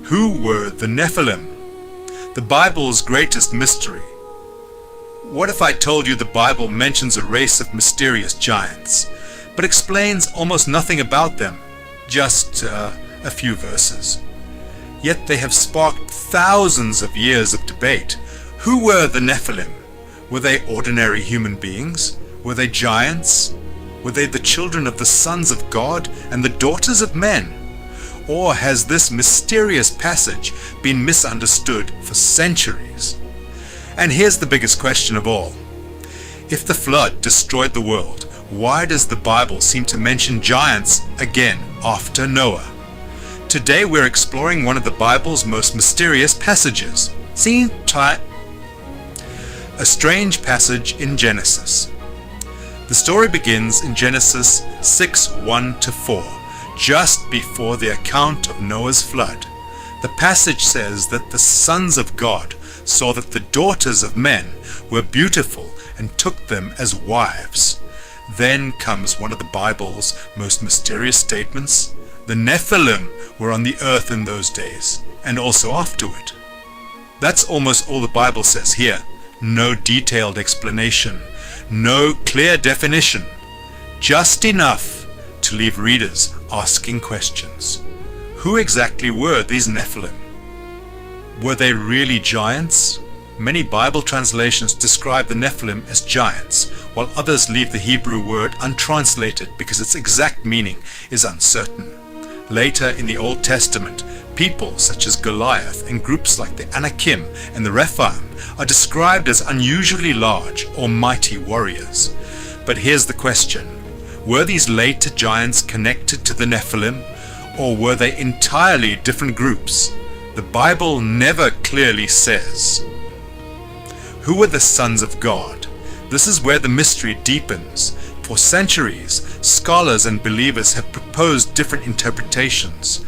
Who were the Nephilim? The Bible's greatest mystery. What if I told you the Bible mentions a race of mysterious giants, but explains almost nothing about them, just a few verses? Yet they have sparked thousands of years of debate. Who were the Nephilim? Were they ordinary human beings? Were they giants? Were they the children of the sons of God and the daughters of men? Or has this mysterious passage been misunderstood for centuries? And here's the biggest question of all. If the flood destroyed the world, why does the Bible seem to mention giants again after Noah? Today we're exploring one of the Bible's most mysterious passages. A strange passage in Genesis. The story begins in Genesis 6:1-4, just before the account of Noah's flood. The passage says that the sons of God saw that the daughters of men were beautiful and took them as wives. Then comes one of the Bible's most mysterious statements. The Nephilim were on the earth in those days, and also afterward. That's almost all the Bible says here. No detailed explanation, no clear definition, just enough to leave readers asking questions. Who exactly were these Nephilim? Were they really giants? Many Bible translations describe the Nephilim as giants, while others leave the Hebrew word untranslated because its exact meaning is uncertain. Later in the Old Testament, people such as Goliath and groups like the Anakim and the Rephaim are described as unusually large or mighty warriors. But here's the question. Were these later giants connected to the Nephilim, or were they entirely different groups? The Bible never clearly says. Who were the sons of God? This is where the mystery deepens. For centuries, scholars and believers have proposed different interpretations.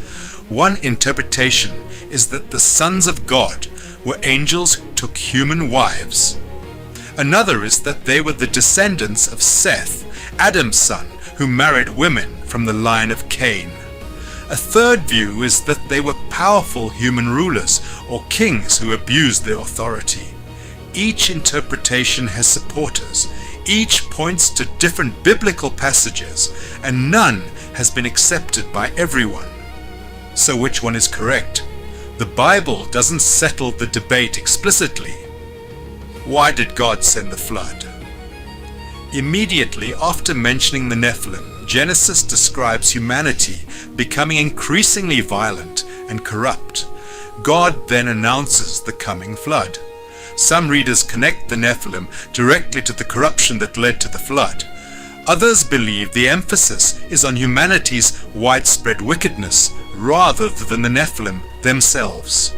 One interpretation is that the sons of God were angels who took human wives. Another is that they were the descendants of Seth, Adam's son, who married women from the line of Cain. A third view is that they were powerful human rulers or kings who abused their authority. Each interpretation has supporters. Each points to different biblical passages, and none has been accepted by everyone. So which one is correct? The Bible doesn't settle the debate explicitly. Why did God send the flood? Immediately after mentioning the Nephilim, Genesis describes humanity becoming increasingly violent and corrupt. God then announces the coming flood. Some readers connect the Nephilim directly to the corruption that led to the flood. Others believe the emphasis is on humanity's widespread wickedness rather than the Nephilim themselves.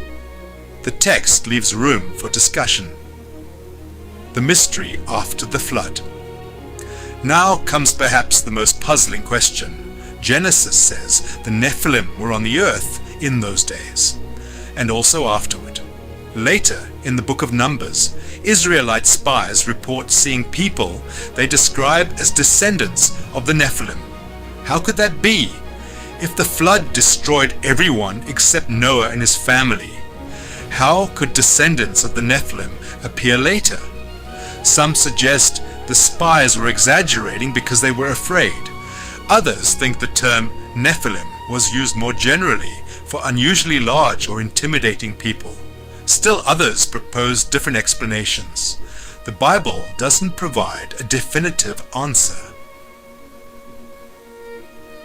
The text leaves room for discussion. The mystery after the flood. Now comes perhaps the most puzzling question. Genesis says the Nephilim were on the earth in those days, and also afterward. Later, in the book of Numbers, Israelite spies report seeing people they describe as descendants of the Nephilim. How could that be? If the flood destroyed everyone except Noah and his family, how could descendants of the Nephilim appear later? Some suggest the spies were exaggerating because they were afraid. Others think the term Nephilim was used more generally for unusually large or intimidating people. Still others propose different explanations. The Bible doesn't provide a definitive answer.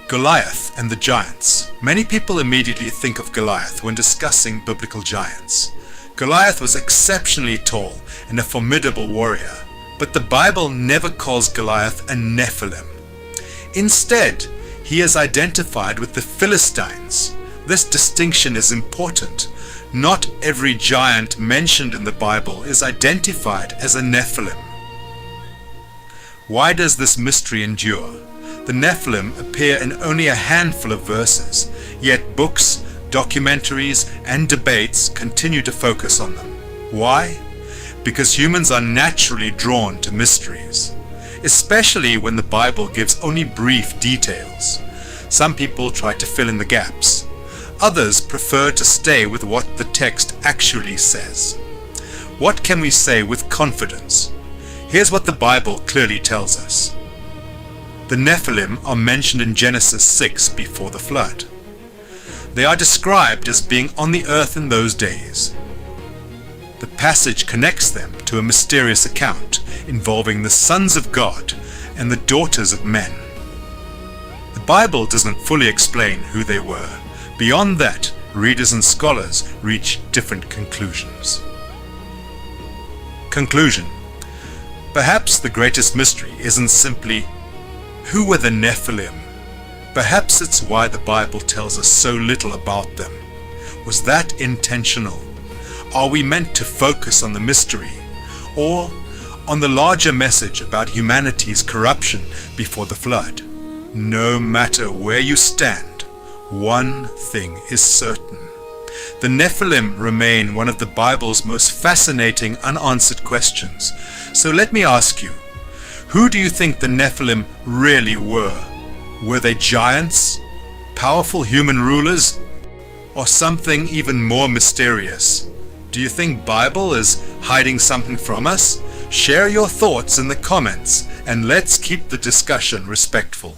Goliath and the giants. Many people immediately think of Goliath when discussing biblical giants. Goliath was exceptionally tall and a formidable warrior, but the Bible never calls Goliath a Nephilim. Instead, he is identified with the Philistines. This distinction is important. Not every giant mentioned in the Bible is identified as a Nephilim. Why does this mystery endure? The Nephilim appear in only a handful of verses, yet books, documentaries, and debates continue to focus on them. Why? Because humans are naturally drawn to mysteries, especially when the Bible gives only brief details. Some people try to fill in the gaps. Others prefer to stay with what the text actually says. What can we say with confidence? Here's what the Bible clearly tells us. The Nephilim are mentioned in Genesis 6 before the flood. They are described as being on the earth in those days. The passage connects them to a mysterious account involving the sons of God and the daughters of men. The Bible doesn't fully explain who they were. Beyond that, readers and scholars reach different conclusions. Conclusion. Perhaps the greatest mystery isn't simply who were the Nephilim. Perhaps it's why the Bible tells us so little about them. Was that intentional? Are we meant to focus on the mystery, or on the larger message about humanity's corruption before the flood? No matter where you stand, one thing is certain. The Nephilim remain one of the Bible's most fascinating unanswered questions. So let me ask you, who do you think the Nephilim really were? Were they giants, powerful human rulers, or something even more mysterious? Do you think Bible is hiding something from us? Share your thoughts in the comments, and let's keep the discussion respectful.